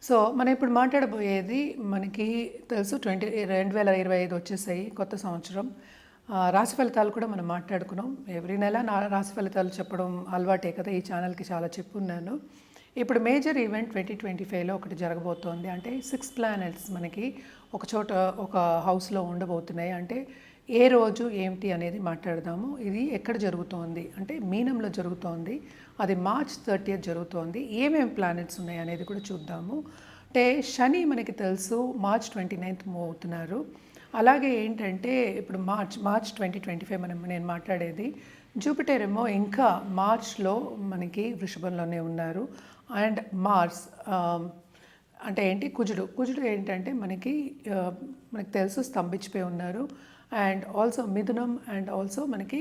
So, మనం ఇప్పుడు మాట్లాడబోయేది మనకి తెలుసు 2025 వచ్చేసాయి కొత్త సంవత్సరం. రాశి ఫలితాలు కూడా మనం మాట్లాడుకున్నాం. ఎవ్రీ నెల నా రాశి ఫలితాలు చెప్పడం అలవాటే కదా! ఈ ఛానల్‌కి చాలా చెప్పున్నాను. ఇప్పుడు మేజర్ ఈవెంట్ 2025లో ఒకటి జరగబోతోంది. అంటే 6 ప్లానెట్స్ మనకి ఒక చోట ఒక హౌస్‌లో ఉండబోతున్నాయి. అంటే ఏ రోజు ఏమిటి అనేది మాట్లాడదాము. ఇది ఎక్కడ జరుగుతోంది అంటే మీనంలో జరుగుతోంది. అది మార్చ్ 30 జరుగుతోంది. ఏమేమి ప్లానెట్స్ ఉన్నాయి అనేది కూడా చూద్దాము. అంటే శని మనకి తెలుసు మార్చ్ 29 మూవ్ అవుతున్నారు. అలాగే ఏంటంటే ఇప్పుడు మార్చ్ 2025 నేను మాట్లాడేది. జూపిటర్ ఏమో ఇంకా మార్చ్లో మనకి వృషభంలోనే ఉన్నారు. అండ్ మార్స్ అంటే ఏంటి కుజుడు ఏంటంటే మనకి తెలుసు స్తంభించిపోయి ఉన్నారు. And also Mithunam and also మనకి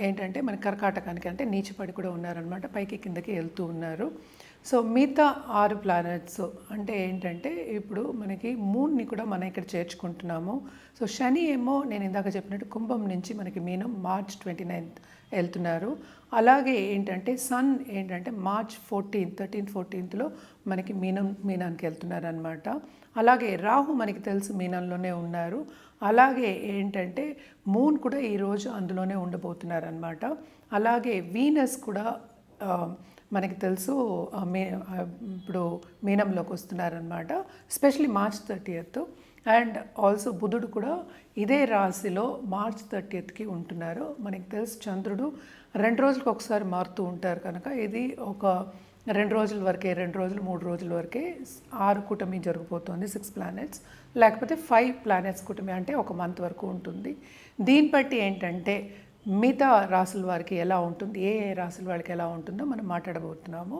ఏంటంటే మన కర్కాటకానికి అంటే నీచపడి కూడా ఉన్నారనమాట. పైకి కిందకి వెళ్తూ ఉన్నారు. సో మిగతా 6 ప్లానెట్స్ అంటే ఏంటంటే ఇప్పుడు మనకి మూన్ని కూడా మనం ఇక్కడ చేర్చుకుంటున్నాము. సో శని ఏమో నేను ఇందాక చెప్పినట్టు కుంభం నుంచి మనకి మీనం మార్చ్ 29 వెళ్తున్నారు. అలాగే ఏంటంటే సన్ ఏంటంటే మార్చ్ 13th మనకి మీనానికి వెళ్తున్నారు అనమాట. అలాగే రాహు మనకి తెలుసు మీనంలోనే ఉన్నారు. అలాగే ఏంటంటే మూన్ కూడా ఈరోజు అందులోనే ఉండబోతున్నారు అనమాట. అలాగే వీనస్ కూడా మనకి తెలుసు ఇప్పుడు మీనంలోకి వస్తున్నారనమాట. Especially March 30th. And also బుధుడు కూడా ఇదే రాశిలో మార్చ్ 30కి ఉంటున్నారు. మనకి తెలుసు చంద్రుడు 2 రోజులకు ఒకసారి మారుతూ ఉంటారు కనుక ఇది ఒక 2 రోజుల వరకే 2 రోజులు 3 రోజుల వరకే 6 కూటమి జరిగిపోతుంది. 6 ప్లానెట్స్ లేకపోతే 5 ప్లానెట్స్ కూటమి అంటే ఒక మంత్ వరకు ఉంటుంది. దీన్ని బట్టి ఏంటంటే మిగతా రాసుల వారికి ఎలా ఉంటుంది, ఏ రాసుల వాళ్ళకి ఎలా ఉంటుందో మనం మాట్లాడబోతున్నాము.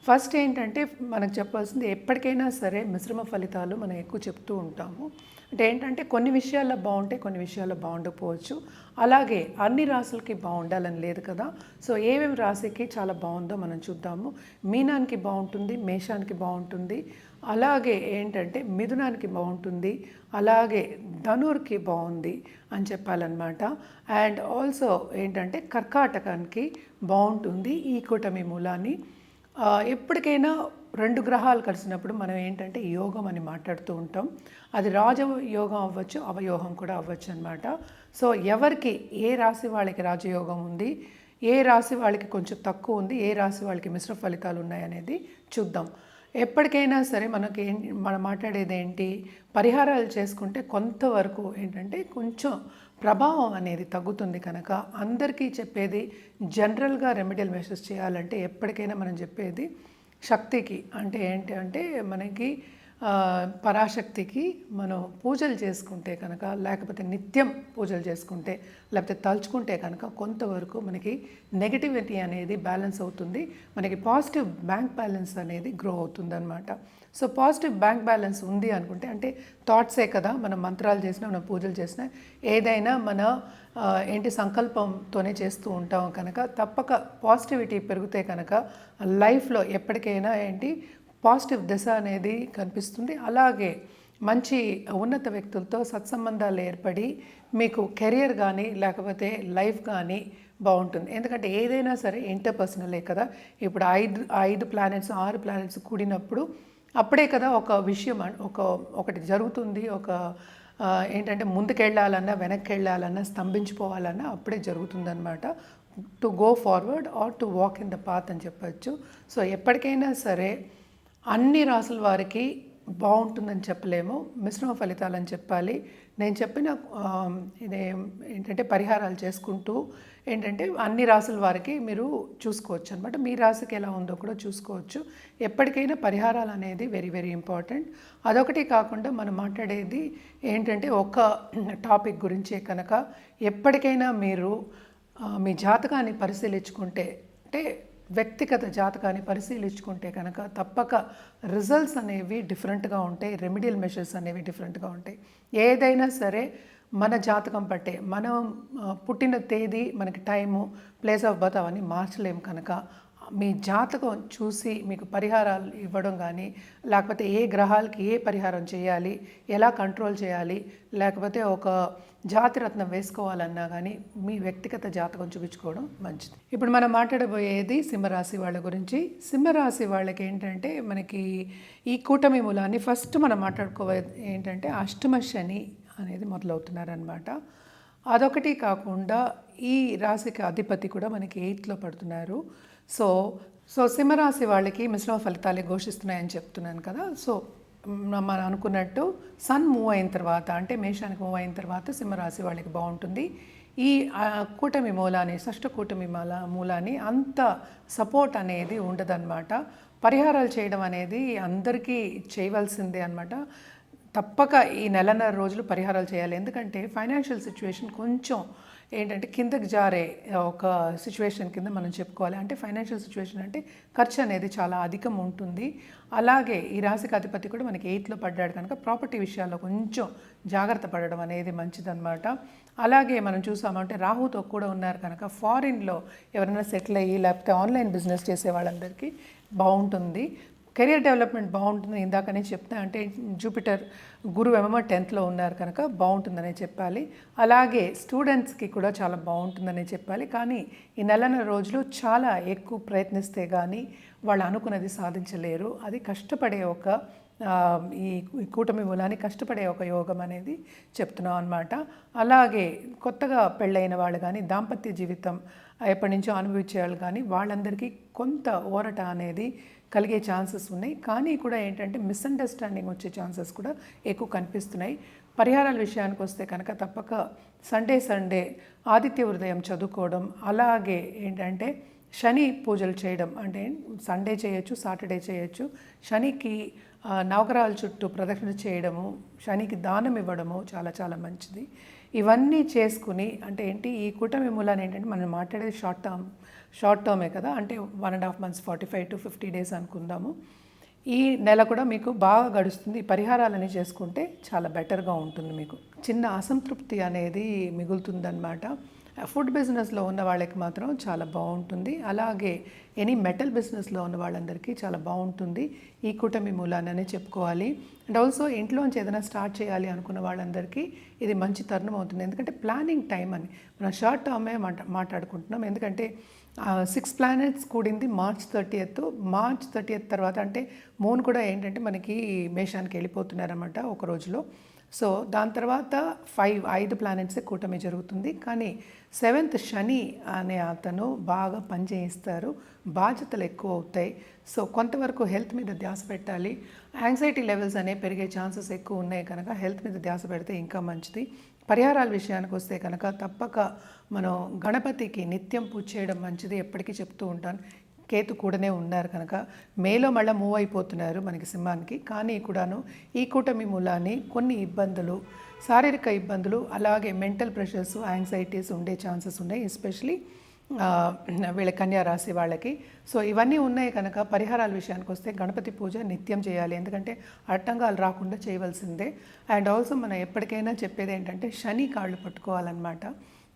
ఫస్ట్ ఏంటంటే మనకు చెప్పాల్సింది ఎప్పటికైనా సరే మిశ్రమ ఫలితాలు మనం ఎక్కువ చెప్తూ ఉంటాము. అంటే ఏంటంటే కొన్ని విషయాల్లో బాగుంటాయి, కొన్ని విషయాల్లో బాగుండకపోవచ్చు. అలాగే అన్ని రాసులకి బాగుండాలని లేదు కదా. సో ఏమేమి రాశికి చాలా బాగుందో మనం చూద్దాము. మీనానికి బాగుంటుంది, మేషానికి బాగుంటుంది, అలాగే ఏంటంటే మిథునానికి బాగుంటుంది, అలాగే ధనుర్కి బాగుంది అని చెప్పాలన్నమాట. అండ్ ఆల్సో ఏంటంటే కర్కాటకానికి బాగుంటుంది ఈ కూటమి మూలాన్ని. ఎప్పటికైనా 2 గ్రహాలు కలిసినప్పుడు మనం ఏంటంటే యోగం అని మాట్లాడుతూ ఉంటాం. అది రాజయోగం అవ్వచ్చు, అవయోగం కూడా అవ్వచ్చు అనమాట. సో ఎవరికి ఏ రాశి వాళ్ళకి రాజయోగం ఉంది, ఏ రాశి వాళ్ళకి కొంచెం తక్కువ ఉంది, ఏ రాశి వాళ్ళకి మిశ్రమ ఫలితాలు ఉన్నాయనేది చూద్దాం. ఎప్పటికైనా సరే మనం మాట్లాడేది ఏంటి, పరిహారాలు చేసుకుంటే కొంతవరకు ఏంటంటే కొంచెం ప్రభావం అనేది తగ్గుతుంది కనుక అందరికీ చెప్పేది జనరల్గా రెమెడియల్ మెషర్స్ చేయాలంటే ఎప్పటికైనా మనం చెప్పేది శక్తికి అంటే ఏంటి అంటే మనకి పరాశక్తికి మనం పూజలు చేసుకుంటే కనుక, లేకపోతే నిత్యం పూజలు చేసుకుంటే, లేకపోతే తలుచుకుంటే కనుక కొంతవరకు మనకి నెగిటివిటీ అనేది బ్యాలెన్స్ అవుతుంది. మనకి పాజిటివ్ బ్యాంక్ బ్యాలెన్స్ అనేది గ్రో అవుతుంది అనమాట. సో పాజిటివ్ బ్యాంక్ బ్యాలెన్స్ ఉంది అనుకుంటే అంటే థాట్సే కదా, మనం మంత్రాలు చేసినా మనం పూజలు చేసినా ఏదైనా మన సంకల్పంతోనే చేస్తూ ఉంటాం కనుక తప్పక పాజిటివిటీ పెరిగితే కనుక లైఫ్లో ఎప్పటికైనా పాజిటివ్ దిశ అనేది కనిపిస్తుంది. అలాగే మంచి ఉన్నత వ్యక్తులతో సత్సంబంధాలు ఏర్పడి మీకు కెరియర్ కానీ లేకపోతే లైఫ్ కానీ బాగుంటుంది. ఎందుకంటే ఏదైనా సరే ఇంటర్పర్సనలే కదా. ఇప్పుడు 5 ప్లానెట్స్ 6 ప్లానెట్స్ కూడినప్పుడు అప్పుడే కదా ఒక విషయం ఒకటి జరుగుతుంది. ఏంటంటే ముందుకెళ్ళాలన్నా వెనక్కి వెళ్ళాలన్నా స్తంభించిపోవాలన్నా అప్పుడే జరుగుతుందన్నమాట. To go forward are to walk in the path అని చెప్పచ్చు. సో ఎప్పటికైనా సరే అన్ని రాసుల వారికి బాగుంటుందని చెప్పలేము, మిశ్రమ ఫలితాలని చెప్పాలి. నేను చెప్పిన ఏంటంటే పరిహారాలు చేసుకుంటూ ఏంటంటే అన్ని రాసుల వారికి మీరు చూసుకోవచ్చు అనమాట. మీ రాశికి ఎలా ఉందో కూడా చూసుకోవచ్చు. ఎప్పటికైనా పరిహారాలు అనేది వెరీ వెరీ ఇంపార్టెంట్. అదొకటి కాకుండా మనం మాట్లాడేది ఏంటంటే ఒక టాపిక్ గురించే కనుక ఎప్పటికైనా మీరు మీ జాతకాన్ని పరిశీలించుకుంటే అంటే వ్యక్తిగత జాతకాన్ని పరిశీలించుకుంటే కనుక తప్పక రిజల్ట్స్ అనేవి డిఫరెంట్గా ఉంటాయి, రెమెడియల్ మెషర్స్ అనేవి డిఫరెంట్గా ఉంటాయి. ఏదైనా సరే మన జాతకం పట్టే మనం పుట్టిన తేదీ, మనకి టైము, ప్లేస్ ఆఫ్ బర్త్ అవన్నీ మార్చలేము కనుక మీ జాతకం చూసి మీకు పరిహారాలు ఇవ్వడం కానీ, లేకపోతే ఏ గ్రహాలకి ఏ పరిహారం చేయాలి, ఎలా కంట్రోల్ చేయాలి, లేకపోతే ఒక జాతిరత్నం వేసుకోవాలన్నా కానీ మీ వ్యక్తిగత జాతకం చూపించుకోవడం మంచిది. ఇప్పుడు మనం మాట్లాడబోయేది సింహరాశి వాళ్ళ గురించి. సింహరాశి వాళ్ళకి ఏంటంటే మనకి ఈ కూటమి మూలాన్ని ఫస్ట్ మనం మాట్లాడుకోవాలి ఏంటంటే అష్టమ శని అనేది మొదలవుతున్నారనమాట. అదొకటి కాకుండా ఈ రాశికి అధిపతి కూడా మనకి 8th పడుతున్నారు. సో సింహరాశి వాళ్ళకి మిశ్రమ ఫలితాలే ఘోషిస్తున్నాయని చెప్తున్నాను కదా. సో మనం అనుకున్నట్టు సన్ మూవ్ అయిన తర్వాత అంటే మేషానికి మూవ్ అయిన తర్వాత సింహరాశి వాళ్ళకి బాగుంటుంది. ఈ కూటమి మూలాన్ని షష్ఠ కూటమి మూలాన్ని అంత సపోర్ట్ అనేది ఉండదన్నమాట. పరిహారాలు చేయడం అనేది అందరికీ చేయవలసిందే అనమాట. తప్పక ఈ నెలన్నర రోజులు పరిహారాలు చేయాలి. ఎందుకంటే ఫైనాన్షియల్ సిచ్యువేషన్ కొంచెం ఏంటంటే కిందకి జారే ఒక సిచ్యువేషన్ కింద మనం చెప్పుకోవాలి. అంటే ఫైనాన్షియల్ సిచ్యువేషన్ అంటే ఖర్చు అనేది చాలా అధికం ఉంటుంది. అలాగే ఈ రాశికి అధిపతి కూడా మనకి 8th పడ్డాడు కనుక ప్రాపర్టీ విషయాల్లో కొంచెం జాగ్రత్త పడడం అనేది మంచిదన్నమాట. అలాగే మనం చూసామంటే రాహుతో కూడా ఉన్నారు కనుక ఫారిన్లో ఎవరైనా సెటిల్ అయ్యి లేకపోతే ఆన్లైన్ బిజినెస్ చేసే వాళ్ళందరికీ బాగుంటుంది. కెరియర్ డెవలప్మెంట్ బాగుంటుంది. ఇందాకనే చెప్తా అంటే జూపిటర్ గురువు ఏమో 10th ఉన్నారు కనుక బాగుంటుందనే చెప్పాలి. అలాగే స్టూడెంట్స్కి కూడా చాలా బాగుంటుందనే చెప్పాలి. కానీ ఈ నెలన్నర రోజులు చాలా ఎక్కువ ప్రయత్నిస్తే కానీ వాళ్ళు అనుకున్నది సాధించలేరు. అది కష్టపడే ఒక ఈ కూటమి మూలాన్ని కష్టపడే ఒక యోగం అనేది చెప్తున్నాం అనమాట. అలాగే కొత్తగా పెళ్ళైన వాళ్ళు కానీ దాంపత్య జీవితం ఎప్పటి నుంచో అనుభవించే వాళ్ళు కానీ వాళ్ళందరికీ కొంత ఊరట అనేది కలిగే ఛాన్సెస్ ఉన్నాయి. కానీ కూడా ఏంటంటే మిస్అండర్స్టాండింగ్ వచ్చే ఛాన్సెస్ కూడా ఎక్కువ కనిపిస్తున్నాయి. పరిహారాల విషయానికి వస్తే కనుక తప్పక సండే ఆదిత్య హృదయం చదువుకోవడం, అలాగే ఏంటంటే శని పూజలు చేయడం, అంటే సండే చేయొచ్చు, సాటర్డే చేయొచ్చు. శనికి నవగ్రహాల చుట్టూ ప్రదక్షిణ చేయడము, శనికి దానం ఇవ్వడము చాలా చాలా మంచిది. ఇవన్నీ చేసుకుని అంటే ఏంటి ఈ కూటమి మూలాన్ని ఏంటంటే మనం మాట్లాడేది షార్ట్ టర్మే కదా, అంటే 1.5 months 45 to 50 days అనుకుందాము. ఈ నెల కూడా మీకు బాగా గడుస్తుంది. ఈ పరిహారాలని చేసుకుంటే చాలా బెటర్గా ఉంటుంది. మీకు చిన్న అసంతృప్తి అనేది మిగులుతుందన్నమాట. ఫుడ్ బిజినెస్లో ఉన్న వాళ్ళకి మాత్రం చాలా బాగుంటుంది. అలాగే ఎనీ మెటల్ బిజినెస్లో ఉన్న వాళ్ళందరికీ చాలా బాగుంటుంది ఈ కూటమి మూలాననే చెప్పుకోవాలి. అండ్ ఆల్సో ఇంట్లోంచి ఏదైనా స్టార్ట్ చేయాలి అనుకున్న వాళ్ళందరికీ ఇది మంచి తరుణం అవుతుంది. ఎందుకంటే ప్లానింగ్ టైం అని మనం షార్ట్ టర్మే మాట్లాడుకుంటున్నాం. ఎందుకంటే 6 planets కూడింది March 30th తర్వాత అంటే మూన్ కూడా ఏంటంటే మనకి మేషానికి వెళ్ళిపోతున్నారన్నమాట ఒక రోజులో. సో దాని తర్వాత 5 planets కూటమి జరుగుతుంది. కానీ 7th శని అనే అతను బాగా పనిచేయిస్తారు, బాధ్యతలు ఎక్కువ అవుతాయి. సో కొంతవరకు హెల్త్ మీద ధ్యాస పెట్టాలి. యాంగ్జైటీ లెవెల్స్ అనేవి పెరిగే ఛాన్సెస్ ఎక్కువ ఉన్నాయి కనుక హెల్త్ మీద ధ్యాస పెడితే ఇంకా మంచిది. పరిహారాల విషయానికి వస్తే కనుక తప్పక మనం గణపతికి నిత్యం పూజ చేయడం మంచిది. ఎప్పటికీ చెప్తూ ఉంటాను. కేతు కూడానే ఉన్నారు కనుక మేలో మళ్ళీ మూవ్ అయిపోతున్నారు మనకి సింహానికి. కానీ కూడాను ఈ కూటమి మూలాన్ని కొన్ని ఇబ్బందులు, శారీరక ఇబ్బందులు, అలాగే మెంటల్ ప్రెషర్స్, యాంగ్జైటీస్ ఉండే ఛాన్సెస్ ఉన్నాయి, ఎస్పెషలీ వీళ్ళ కన్యా రాశి వాళ్ళకి. సో ఇవన్నీ ఉన్నాయి కనుక పరిహారాల విషయానికి వస్తే గణపతి పూజ నిత్యం చేయాలి. ఎందుకంటే అడ్డంగాలు రాకుండా చేయవలసిందే. అండ్ ఆల్సో మనం ఎప్పటికైనా చెప్పేది ఏంటంటే శని కాళ్ళు పట్టుకోవాలన్నమాట.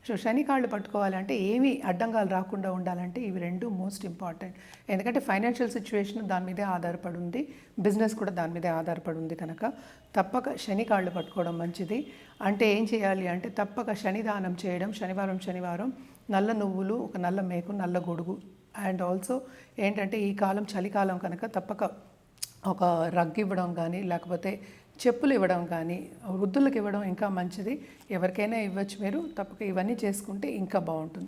సో శని కాళ్ళు పట్టుకోవాలంటే ఏమీ అడ్డంగాలు రాకుండా ఉండాలంటే ఇవి 2 మోస్ట్ ఇంపార్టెంట్. ఎందుకంటే ఫైనాన్షియల్ సిచ్యువేషన్ దాని మీదే ఆధారపడి ఉంది, బిజినెస్ కూడా దాని మీదే ఆధారపడి ఉంది కనుక తప్పక శని కాళ్ళు పట్టుకోవడం మంచిది. అంటే ఏం చేయాలి అంటే తప్పక శనిదానం చేయడం, శనివారం నల్ల నువ్వులు, ఒక నల్ల మేకు, నల్ల గొడుగు. అండ్ ఆల్సో ఏంటంటే ఈ కాలం చలికాలం కనుక తప్పక ఒక రగ్గు ఇవ్వడం కానీ లేకపోతే చెప్పులు ఇవ్వడం కానీ, వృద్ధులకు ఇవ్వడం ఇంకా మంచిది. ఎవరికైనా ఇవ్వచ్చు మీరు. తప్పక ఇవన్నీ చేసుకుంటే ఇంకా బాగుంటుంది.